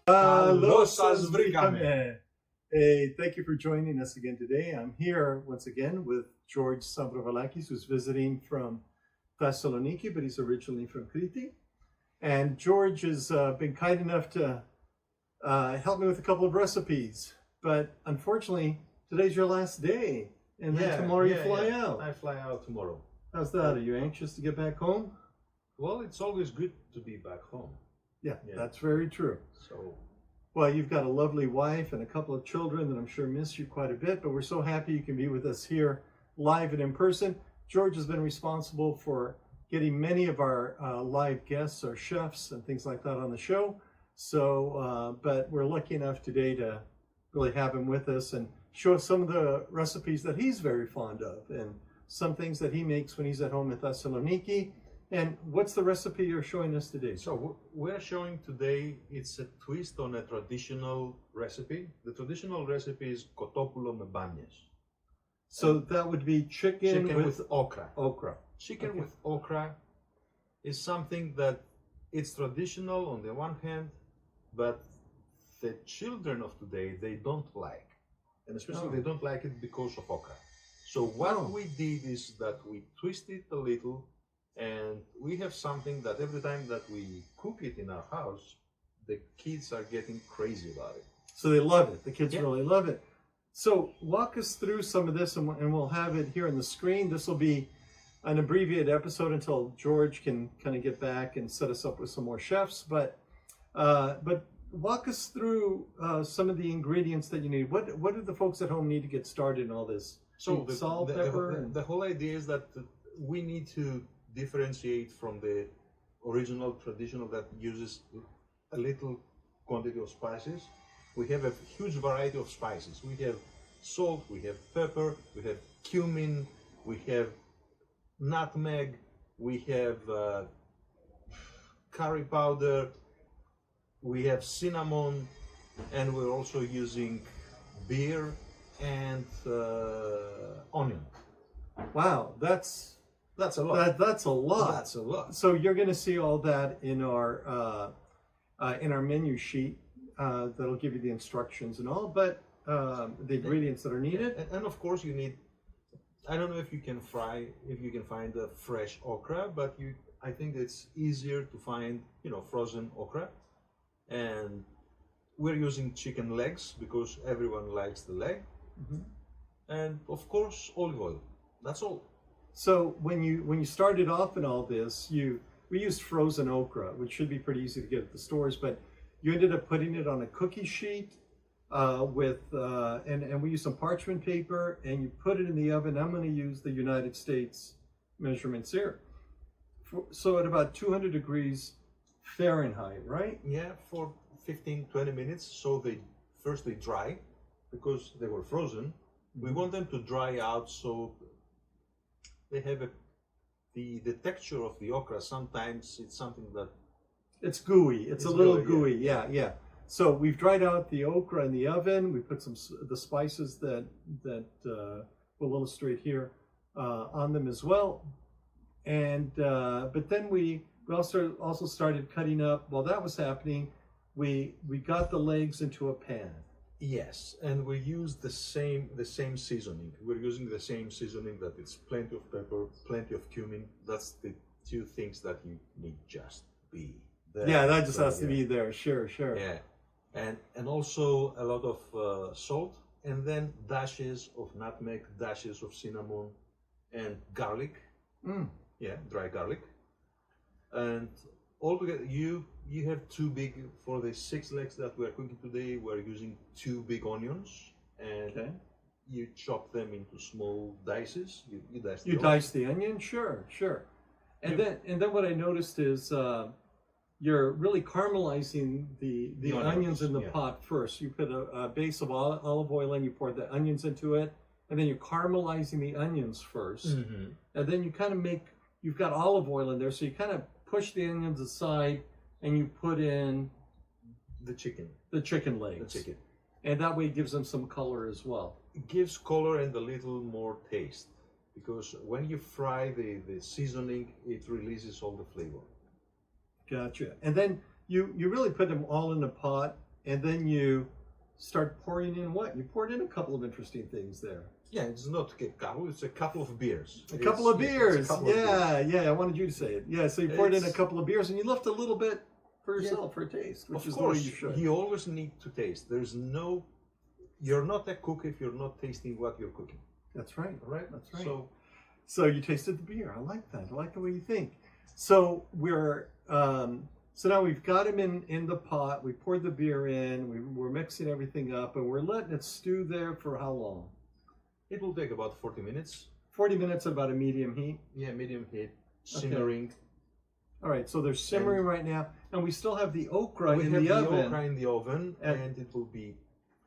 Σας βρήκαμε. Hey, thank you for joining us again today. I'm here once again with George Samprovalkis, who's visiting from Thessaloniki, but he's originally from Crete. And George has been kind enough to help me with a couple of recipes. But unfortunately, today's your last day. And then tomorrow you fly out. I fly out tomorrow. How's that? Are you anxious to get back home? Well, it's always good to be back home. Yeah, that's very true. So, well, you've got a lovely wife and a couple of children that I'm sure miss you quite a bit, but we're so happy you can be with us here live and in person. George has been responsible for getting many of our live guests, our chefs and things like that on the show. So, but we're lucky enough today to really have him with us and show us some of the recipes that he's very fond of and some things that he makes when he's at home in Thessaloniki. And what's the recipe you're showing us today? So we're showing today, it's a twist on a traditional recipe. The traditional recipe is kotopoulo με bamyas. So that would be chicken with okra. Okra. Chicken with okra is something that it's traditional on the one hand, but the children of today, they don't like. And especially they don't like it because of okra. So what we did is that we twist it a little, and we have something that every time that we cook it in our house, the kids are getting crazy about it. So they love it. The kids really love it. So walk us through some of this, and we'll have it here on the screen. This will be an abbreviated episode until George can kind of get back and set us up with some more chefs. But walk us through some of the ingredients that you need. What do the folks at home need to get started in all this? So salt, pepper? The whole idea is that we need to differentiate from the original traditional that uses a little quantity of spices. We have a huge variety of spices. We have salt, we have pepper, we have cumin, we have nutmeg, we have curry powder, we have cinnamon, and we're also using beer and onion. Wow, that's a lot. That's a lot. That's a lot. So you're going to see all that in our menu sheet. That'll give you the instructions and all, but the ingredients that are needed. And of course, you need. I don't know if you can find the fresh okra, but I think it's easier to find, frozen okra. And we're using chicken legs because everyone likes the leg. And of course, olive oil. That's all. So when you started off in all this, we used frozen okra, which should be pretty easy to get at the stores, but you ended up putting it on a cookie sheet and we used some parchment paper, and you put it in the oven. I'm going to use the United States measurements here. So at about 200 degrees Fahrenheit, right? Yeah, for 15-20 minutes. So they dry because they were frozen. We want them to dry out so they have the texture of the okra. Sometimes it's something that it's gooey. It's a little gooey. Yeah. So we've dried out the okra in the oven. We put the spices that we'll illustrate here on them as well. And but then we also started cutting up. While that was happening, we got the legs into a pan. Yes, and we use the same seasoning. We're using the same seasoning, that it's plenty of pepper, plenty of cumin. That's the two things that you need just be there. Yeah, that just has to be there. Sure. Yeah, and also a lot of salt, and then dashes of nutmeg, dashes of cinnamon, and garlic. Yeah, dry garlic. And altogether, you have two big, for the 6 legs that we're cooking today, we're using 2 big onions, and you chop them into small dices. You dice the onion, sure. And then what I noticed is you're really caramelizing the onions in the pot first. You put a base of olive oil in, you pour the onions into it, and then you're caramelizing the onions first. And then you kind of you've got olive oil in there, so you kind of push the onions aside, and you put in the chicken legs. And that way it gives them some color as well. It gives color and a little more taste, because when you fry the seasoning, it releases all the flavor. Gotcha. And then you really put them all in a pot and then you start pouring in what? You poured in a couple of interesting things there. Yeah, it's not a couple, it's a couple of beers. A couple of beers. Yeah, Yeah, I wanted you to say it. Yeah, so you poured in a It's- couple of beers and you left a little bit for yourself for a taste, which Of is the way course, you should. you always need to taste. You're not a cook if you're not tasting what you're cooking. That's right. Right? That's right. So you tasted the beer. I like that. I like the way you think. So so now we've got them in the pot. We poured the beer in. We're mixing everything up, and we're letting it stew there for how long? it will take about 40 minutes. 40 minutes at about a medium heat. Yeah, medium heat, simmering. All right, so they're simmering right now, and we still have the okra We in have the oven. okra in the oven, and it will be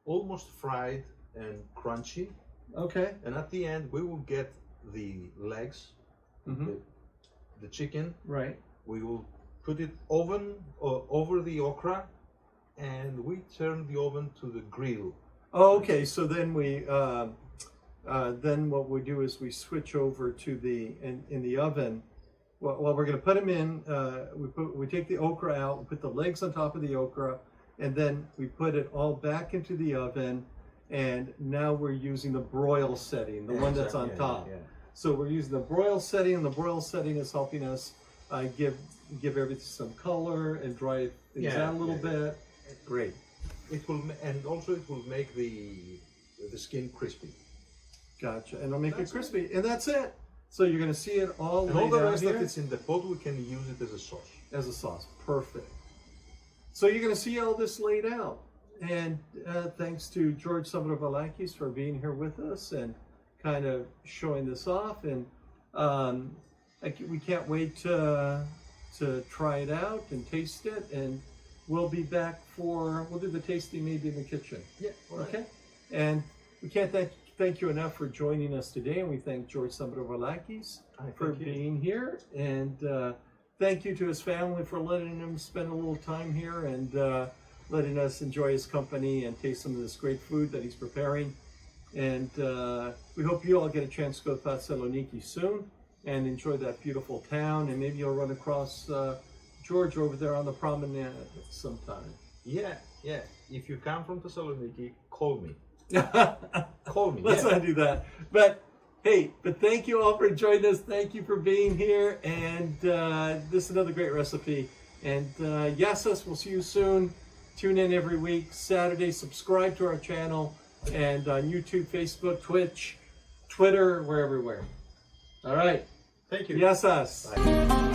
almost fried and crunchy. Okay. And at the end, we will get the legs, the chicken. Right. We will put it over the okra, and we turn the oven to the grill. Oh, okay. So then then what we do is we switch over to in the oven. Well, we're going to put them in. We take the okra out. We put the legs on top of the okra, and then we put it all back into the oven. And now we're using the broil setting, the one that's on top. Yeah. So we're using the broil setting, and the broil setting is helping us give everything some color and dry things out a little bit. Great. It will, and also it will make the skin crispy. Gotcha. And it'll make it crispy, and that's it. So you're going to see it all And all laid the out rest here that is in the pot, we can use it as a sauce. as a sauce. Perfect. So you're going to see all this laid out. And thanks to George Samprovalkis for being here with us and kind of showing this off. And we can't wait to try it out and taste it. And we'll be back we'll do the tasting maybe in the kitchen. Yeah. All right. Okay. And we can't thank you enough for joining us today. And we thank George Samprovalkis for being here. And thank you to his family for letting him spend a little time here and letting us enjoy his company and taste some of this great food that he's preparing. And we hope you all get a chance to go to Thessaloniki soon and enjoy that beautiful town. And maybe you'll run across George over there on the promenade sometime. Yeah. If you come from Thessaloniki, call me. Call me. Let's not do that. But hey, thank you all for joining us. Thank you for being here. And this is another great recipe. And yes, we'll see you soon. Tune in every week, Saturday. Subscribe to our channel and on YouTube, Facebook, Twitch, Twitter. We're everywhere. All right. Thank you. Yes, us. Bye.